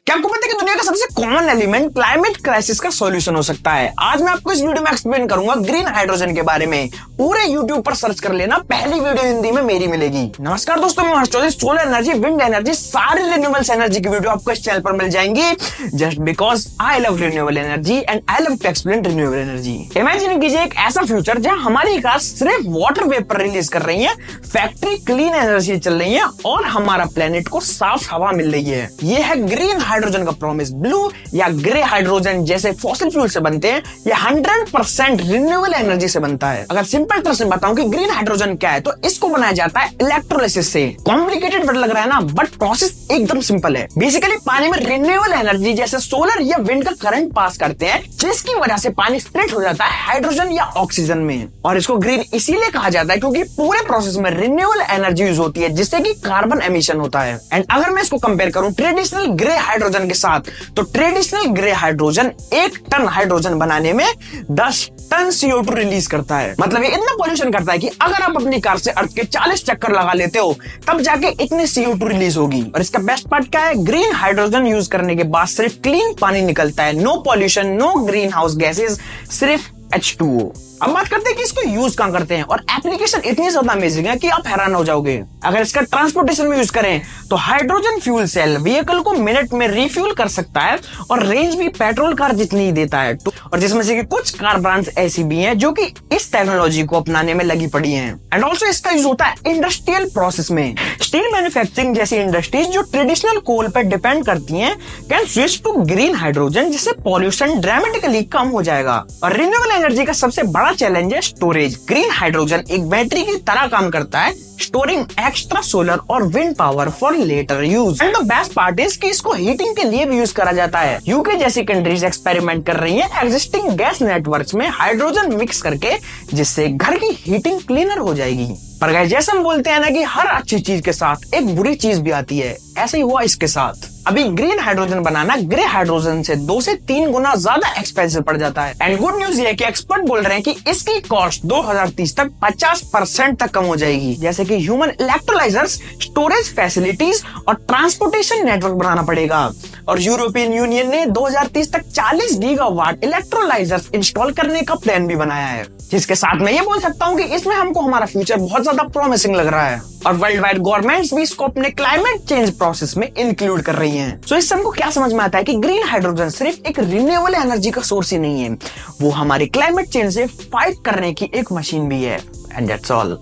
क्या आपको पता है कि दुनिया का सबसे कॉमन एलिमेंट क्लाइमेट क्राइसिस का सॉल्यूशन हो सकता है? आज मैं आपको इस वीडियो में एक्सप्लेन करूंगा ग्रीन हाइड्रोजन के बारे में। पूरे YouTube पर सर्च कर लेना, पहली वीडियो हिंदी में मेरी मिलेगी। नमस्कार दोस्तों, मैं Harsh Chaudhary. Solar energy, wind energy, सारी रिन्यूएबल एनर्जी की वीडियो आपको इस चैनल पर मिल जाएंगी, just because I love renewable energy and I love to explain renewable energy. Imagine कीजिए एक ऐसा फ्यूचर जहां हमारी कार सिर्फ वाटर वेपर रिलीज कर रही है, फैक्ट्री क्लीन एनर्जी चल रही है और हमारा प्लेनेट को साफ हवा मिल रही है। ये है ग्रीन हाइड्रोजन का प्रॉमिस। ब्लू या ग्रे हाइड्रोजन जैसे फॉसिल फ्यूल से बनते हैं, ये 100% रिन्यूएबल एनर्जी से बनता है। अगर सिंपल तरह से बताऊं कि ग्रीन हाइड्रोजन क्या है, तो इसको बनाया जाता है इलेक्ट्रोलिसिस से। कॉम्प्लिकेटेड वर्ड लग रहा है ना, बट प्रोसेस एकदम सिंपल है। बेसिकली पानी में रिन्यूएबल एनर्जी जैसे सोलर या विंड का करंट पास करते हैं, जिसकी वजह से पानी स्प्लिट हो जाता है हाइड्रोजन या ऑक्सीजन में। और इसको ग्रीन इसीलिए कहा जाता है क्योंकि पूरे प्रोसेस में रिन्यूएबल एनर्जी यूज होती है, जिससे कि कार्बन एमिशन होता है। एंड अगर मैं इसको कंपेयर करूं ट्रेडिशनल ग्रे हाइड्रोजन के साथ, तो traditional grey hydrogen 1 ton hydrogen बनाने में 10 टन CO2 रिलीज करता है। मतलब ये इतना पॉल्यूशन करता है कि अगर आप अपनी कार से अर्थ के 40 चक्कर लगा लेते हो, तब जाके इतनी CO2 रिलीज होगी। और इसका बेस्ट पार्ट क्या है, ग्रीन हाइड्रोजन यूज करने के बाद सिर्फ क्लीन पानी निकलता है। No pollution, no greenhouse gases, सिर्फ H2O। अब बात करते हैं कि इसको यूज कहां करते हैं, और एप्लीकेशन इतनी ज्यादा अमेजिंग है कि आप हैरान हो जाओगे। अगर इसका ट्रांसपोर्टेशन में यूज करें, तो हाइड्रोजन फ्यूल सेल व्हीकल को मिनट में रिफ्यूल कर सकता है और रेंज भी पेट्रोल कार जितनी ही देता है। और जिसमें से कि कुछ कार ब्रांड्स ऐसी भी हैं जो कि इस टेक्नोलॉजी को अपनाने में लगी पड़ी हैं। एंड ऑल्सो इसका यूज होता है इंडस्ट्रियल प्रोसेस में। स्टील मैन्युफैक्चरिंग जैसी इंडस्ट्रीज जो ट्रेडिशनल कोल पर डिपेंड करती हैं, can switch to green hydrogen, जिससे पॉल्यूशन ड्रामेटिकली कम हो जाएगा। और रिन्यूएबल एनर्जी का सबसे बड़ा चैलेंज है स्टोरेज। ग्रीन हाइड्रोजन एक बैटरी की तरह काम करता है, स्टोरिंग एक्स्ट्रा सोलर और wind power for later use. And the best part is कि इसको हीटिंग के लिए भी यूज करा जाता है। यूके जैसी कंट्रीज एक्सपेरिमेंट कर रही हैं एग्जिस्टिंग गैस नेटवर्क्स में हाइड्रोजन मिक्स करके, जिससे घर की हीटिंग क्लीनर हो जाएगी। पर गाइस, जैसे हम बोलते हैं ना कि हर अच्छी चीज के साथ एक बुरी चीज भी आती है, ऐसे ही हुआ इसके साथ। अभी ग्रीन हाइड्रोजन बनाना ग्रे हाइड्रोजन से 2 से 3 गुना ज्यादा एक्सपेंसिव पड़ जाता है। एंड गुड न्यूज ये है कि एक्सपर्ट बोल रहे हैं कि इसकी कॉस्ट 2030 तक 50% तक कम हो जाएगी। जैसे कि ह्यूमन इलेक्ट्रोलाइजर्स, स्टोरेज फैसिलिटीज और ट्रांसपोर्टेशन नेटवर्क बनाना पड़ेगा। और यूरोपियन यूनियन ने 2030 तक 40 गीगावाट इलेक्ट्रोलाइजर्स इंस्टॉल करने का प्लान भी बनाया है, जिसके साथ मैं ये बोल सकता हूँ कि इसमें हमको हमारा फ्यूचर बहुत ज्यादा प्रॉमिसिंग लग रहा है। और वर्ल्ड वाइड गवर्नमेंट्स भी इसको अपने क्लाइमेट चेंज प्रोसेस में इंक्लूड कर रही हैं। सो इससे हमको क्या समझ में आता है कि ग्रीन हाइड्रोजन सिर्फ एक रिन्यूएबल एनर्जी का सोर्स ही नहीं है, वो हमारे क्लाइमेट चेंज से फाइट करने की एक मशीन भी है। And that's all.